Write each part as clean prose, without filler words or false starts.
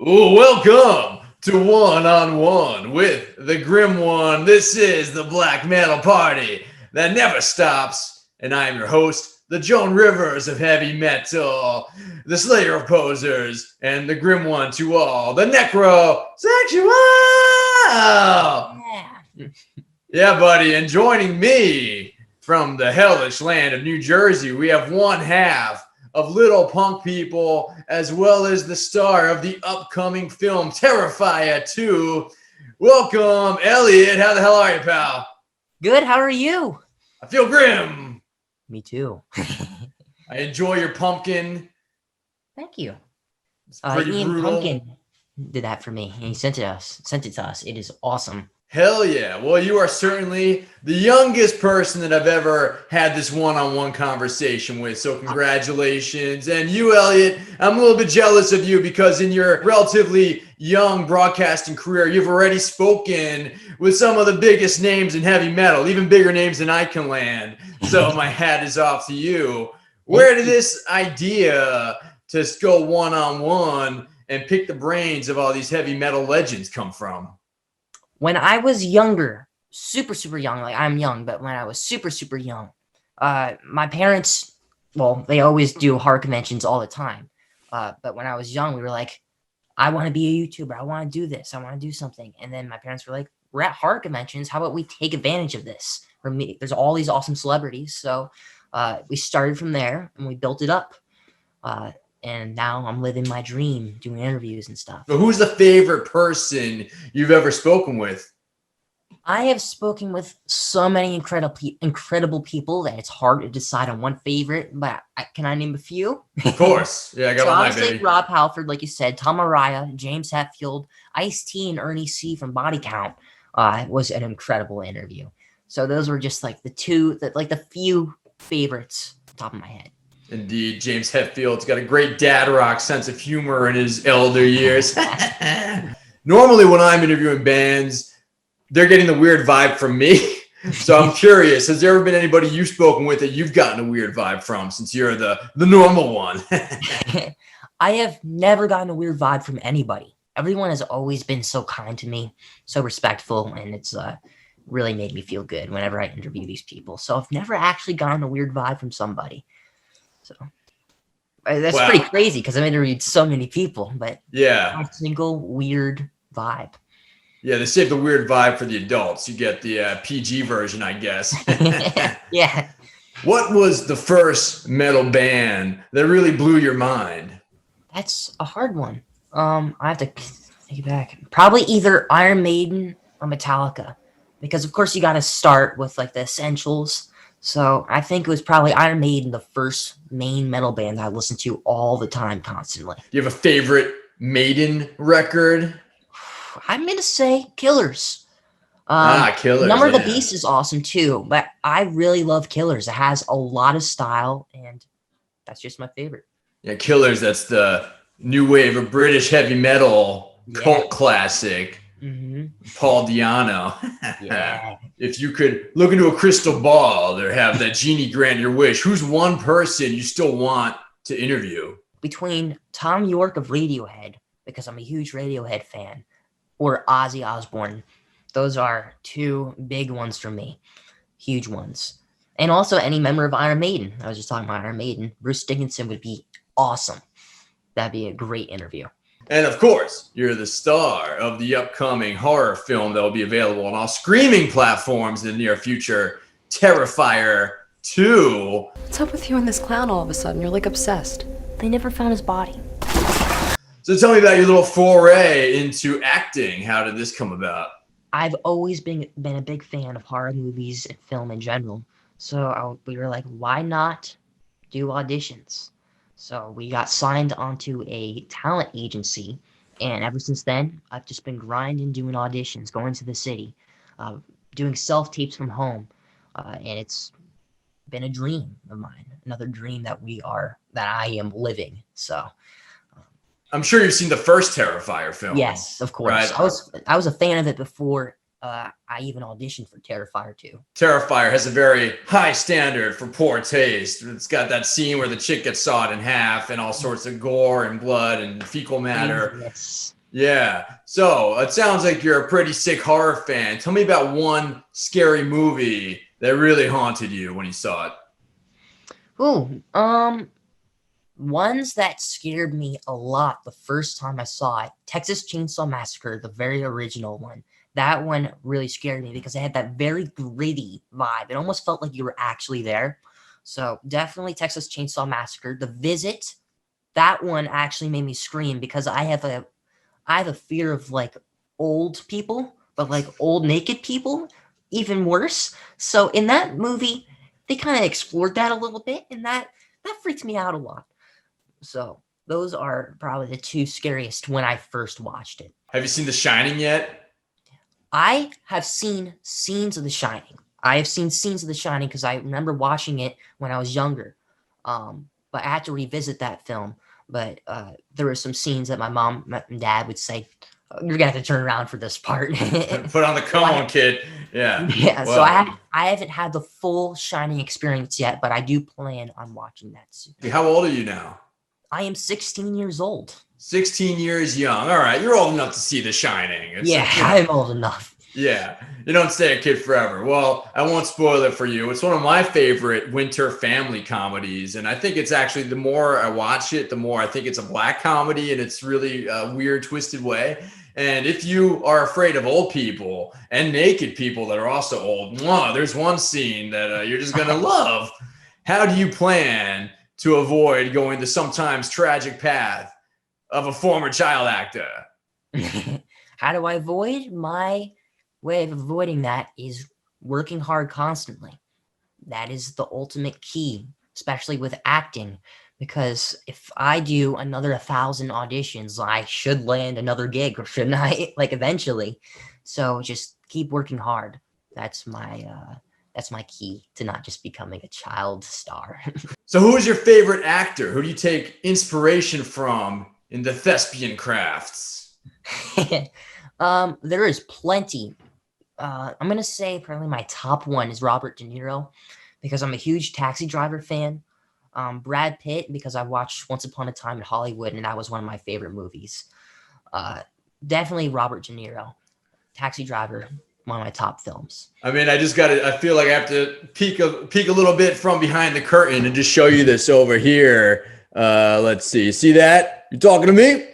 Ooh, welcome to One on One with the Grim One. This is the black metal party that never stops, and I am your host, the Joan Rivers of heavy metal, the Slayer of posers, and the Grim One to all, the Necrosexual. Yeah, buddy, and joining me from the hellish land of New Jersey, we have one half of Little Punk People, as well as the star of the upcoming film Terrifier 2. Welcome, Elliott. How the hell are you, pal? Good. How are you? I feel grim. Me too. I enjoy your pumpkin. Thank you. It's pretty Ian brutal. Pumpkin did that for me, and he sent it to us. It is awesome. Hell yeah. Well, you are certainly the youngest person that I've ever had this one-on-one conversation with. So congratulations. And you, Elliott, I'm a little bit jealous of you because in your relatively young broadcasting career, you've already spoken with some of the biggest names in heavy metal, even bigger names than I can land. So my hat is off to you. Where did this idea to go one-on-one and pick the brains of all these heavy metal legends come from? When I was younger, super young, like I'm young, but when I was super young, my parents, well, they always do horror conventions all the time. But when I was young, we were like, I want to be a YouTuber. I want to do this. I want to do something. And then my parents were like, we're at horror conventions. How about we take advantage of this? For me, there's all these awesome celebrities. So we started from there and we built it up. And now I'm living my dream, doing interviews and stuff. So who's the favorite person you've ever spoken with? I have spoken with so many incredible people that it's hard to decide on one favorite, but can I name a few? Of course. Yeah, I got So one, I'll my say baby. Rob Halford, like you said, Tom Araya, James Hetfield, Ice-T, and Ernie C. from Body Count was an incredible interview. So those were just like the few favorites off the top of my head. Indeed, James Hetfield's got a great dad rock sense of humor in his elder years. Normally, when I'm interviewing bands, they're getting the weird vibe from me. So I'm curious, has there ever been anybody you've spoken with that you've gotten a weird vibe from since you're the normal one? I have never gotten a weird vibe from anybody. Everyone has always been so kind to me, so respectful, and it's really made me feel good whenever I interview these people. So I've never actually gotten a weird vibe from somebody. So that's Wow. pretty crazy because I've interviewed so many people, but Yeah. not a single weird vibe. Yeah, they save the weird vibe for the adults. You get the PG version, I guess. Yeah. What was the first metal band that really blew your mind? That's a hard one. I have to think it back. Probably either Iron Maiden or Metallica, because of course you got to start with like the essentials. So I think it was probably Iron Maiden, the first main metal band I listened to all the time, constantly. Do you have a favorite Maiden record? I'm going to say Killers. Killers. Number of the yeah. Beast is awesome too, but I really love Killers. It has a lot of style, and that's just my favorite. Yeah, Killers, that's the new wave of British heavy metal cult classic. Mm-hmm. Paul Di'Anno. Yeah. If you could look into a crystal ball or have that genie grant your wish, who's one person you still want to interview? Between Tom York of Radiohead, because I'm a huge Radiohead fan, or Ozzy Osbourne, those are two big ones for me. Huge ones. And also any member of Iron Maiden. I was just talking about Iron Maiden. Bruce Dickinson would be awesome. That'd be a great interview. And of course, you're the star of the upcoming horror film that will be available on all streaming platforms in the near future, Terrifier 2. What's up with you and this clown all of a sudden? You're like obsessed. They never found his body. So tell me about your little foray into acting. How did this come about? I've always been a big fan of horror movies and film in general. So we were like, why not do auditions? So we got signed onto a talent agency, and ever since then, I've just been grinding, doing auditions, going to the city, doing self-tapes from home, and it's been a dream of mine, another dream that I am living. So I'm sure you've seen the first Terrifier film. yes, of course. Right. I was a fan of it before I even auditioned for Terrifier 2. Terrifier has a very high standard for poor taste. It's got that scene where the chick gets sawed in half and all sorts of gore and blood and fecal matter. Yes. Yeah. So it sounds like you're a pretty sick horror fan. Tell me about one scary movie that really haunted you when you saw it. Ooh, ones that scared me a lot the first time I saw it. Texas Chainsaw Massacre, the very original one. That one really scared me because it had that very gritty vibe. It almost felt like you were actually there. So definitely Texas Chainsaw Massacre. The Visit, that one actually made me scream because I have a fear of like old people, but like old naked people, even worse. So in that movie, they kind of explored that a little bit, and that freaked me out a lot. So those are probably the two scariest when I first watched it. Have you seen The Shining yet? I have seen scenes of The Shining. I have seen scenes of The Shining because I remember watching it when I was younger. But I had to revisit that film. But there were some scenes that my mom and dad would say, "You're gonna have to turn around for this part." Put on the cone, kid. Yeah. Yeah. Well, So I haven't had the full Shining experience yet, but I do plan on watching that soon. how old are you now? I am 16 years old. 16 years young. All right. You're old enough to see The Shining. Yeah, I'm old enough. Yeah, you don't stay a kid forever. Well, I won't spoil it for you. It's one of my favorite winter family comedies. And I think it's actually, the more I watch it, the more I think it's a black comedy, and it's really a weird, twisted way. And if you are afraid of old people and naked people that are also old, there's one scene that you're just going to love. How do you plan to avoid going the sometimes tragic path of a former child actor? How do I avoid? My way of avoiding that is working hard constantly. That is the ultimate key, especially with acting, because if I do another 1,000 auditions, I should land another gig, or shouldn't I? Like eventually. So just keep working hard. That's my key to not just becoming a child star. So who is your favorite actor? Who do you take inspiration from in the thespian crafts? There is plenty. I'm gonna say probably my top one is Robert De Niro, because I'm a huge Taxi Driver fan. Brad Pitt, because I watched Once Upon a Time in Hollywood, and that was one of my favorite movies. Definitely Robert De Niro. Taxi Driver, one of my top films. I mean, I feel like I have to peek a little bit from behind the curtain and just show you this over here. Let's see. See that? You talking to me?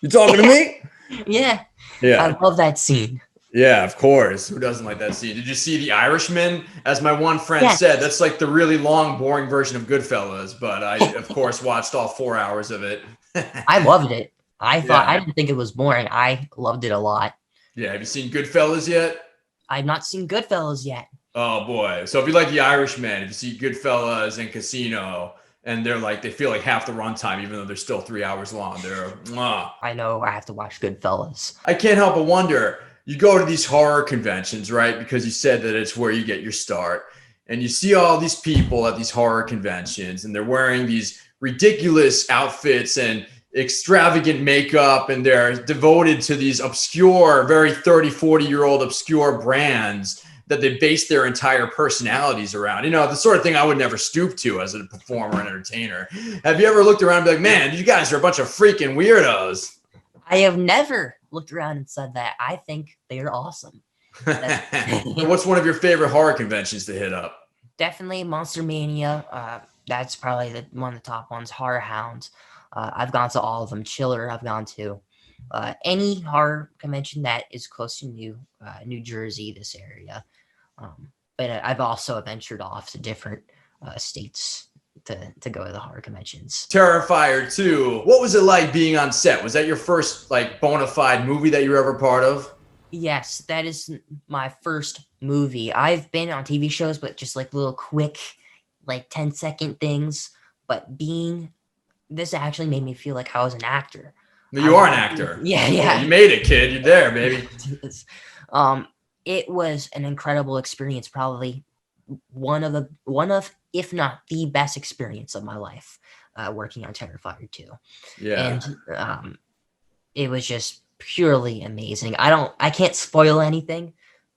You talking to me? Yeah. Yeah. I love that scene. Yeah, of course. Who doesn't like that scene? Did you see The Irishman? As my one friend said, that's like the really long, boring version of Goodfellas. But I, of course, watched all 4 hours of it. I loved it. I didn't think it was boring. I loved it a lot. Yeah. Have you seen Goodfellas yet? I've not seen Goodfellas yet. Oh boy. So if you like The Irishman, if you see Goodfellas and Casino, and they feel like half the runtime, even though they're still 3 hours long. I know I have to watch Goodfellas. I can't help but wonder, you go to these horror conventions, right? Because you said that it's where you get your start. And you see all these people at these horror conventions, and they're wearing these ridiculous outfits and extravagant makeup, and they're devoted to these obscure, very 30, 40-year-old obscure brands that they base their entire personalities around. You know, the sort of thing I would never stoop to as a performer and entertainer. Have you ever looked around and be like, man, you guys are a bunch of freaking weirdos? I have never looked around and said that. I think they're awesome. What's one of your favorite horror conventions to hit up? Definitely Monster Mania. That's probably one of the top ones. Horror Hound. I've gone to all of them. Chiller, I've gone to. Any horror convention that is close to New Jersey, this area. But I've also ventured off to different states to go to the horror conventions. Terrifier 2. What was it like being on set? Was that your first like bona fide movie that you were ever part of? Yes, that is my first movie. I've been on TV shows, but just like little quick, like 10-second things. But this actually made me feel like I was an actor. You are an actor. Yeah. You made it, kid. You're there, baby. It was an incredible experience. Probably one of, if not the best experience of my life, working on Terrifier 2. Yeah. And it was just purely amazing. I can't spoil anything,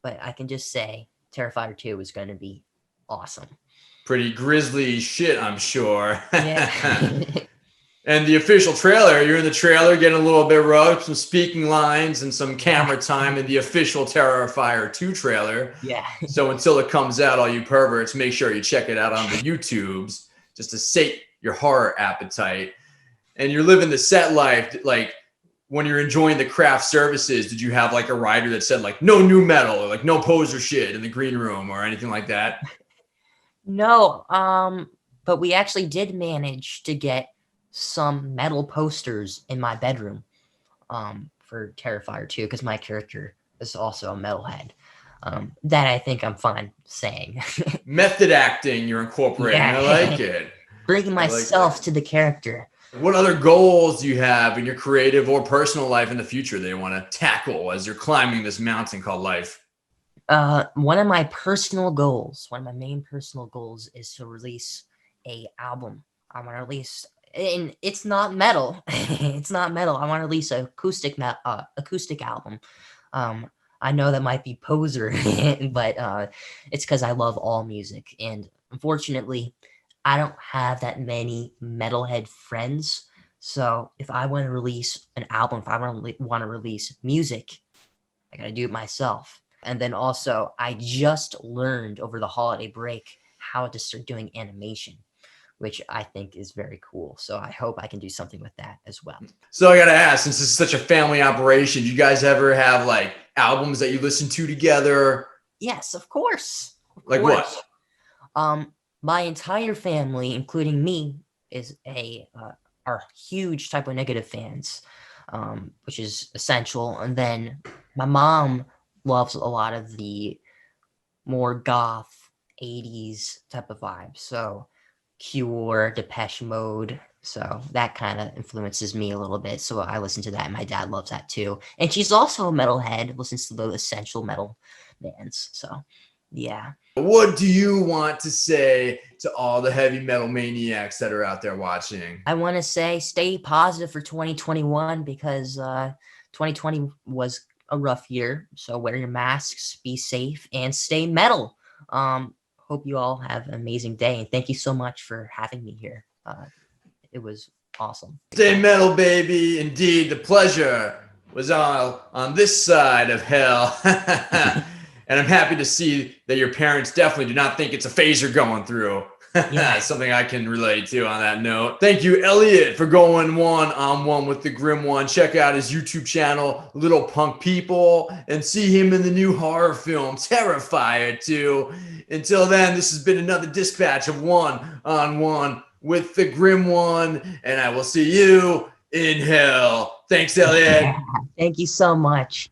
but I can just say Terrifier 2 is going to be awesome. Pretty grisly shit, I'm sure. Yeah. And the official trailer, you're in the trailer getting a little bit rough, some speaking lines and some camera time in the official Terrifier 2 trailer. Yeah. So until it comes out, all you perverts, make sure you check it out on the YouTubes just to sate your horror appetite. And you're living the set life, like when you're enjoying the craft services, did you have like a writer that said like no new metal or like no poser shit in the green room or anything like that? No, but we actually did manage to get some metal posters in my bedroom for Terrifier 2 because my character is also a metalhead. That I think I'm fine saying. Method acting you're incorporating. Yeah. I like it. Bringing myself to the character. What other goals do you have in your creative or personal life in the future that you want to tackle as you're climbing this mountain called life? One of my main personal goals is to release a album. I want to release, and it's not metal. It's not metal. I want to release an acoustic album. I know that might be poser, but it's because I love all music, and unfortunately, I don't have that many metalhead friends. So if I want to release an album, if I want to release music, I gotta do it myself. And then also, I just learned over the holiday break how to start doing animation, which I think is very cool. So I hope I can do something with that as well. So I got to ask, since this is such a family operation, do you guys ever have like albums that you listen to together? Yes, of course. Like what? My entire family, including me, are huge Type O Negative fans, which is essential. And then my mom loves a lot of the more goth 80s type of vibe. So Cure, Depeche Mode. So that kind of influences me a little bit. So I listen to that. And my dad loves that too. And she's also a metalhead, listens to the essential metal bands. So yeah. What do you want to say to all the heavy metal maniacs that are out there watching? I want to say stay positive for 2021 because 2020 was a rough year. So wear your masks, be safe, and stay metal. Hope you all have an amazing day. And thank you so much for having me here. It was awesome. Stay metal, baby. Indeed, the pleasure was all on this side of hell. And I'm happy to see that your parents definitely do not think it's a phase you're going through. Yeah, something I can relate to on that note. Thank you, Elliott, for going one-on-one with the Grim One. Check out his YouTube channel, Little Punk People, and see him in the new horror film, Terrifier 2. Until then, this has been another dispatch of One-on-One with the Grim One, and I will see you in hell. Thanks, Elliott. Thank you so much.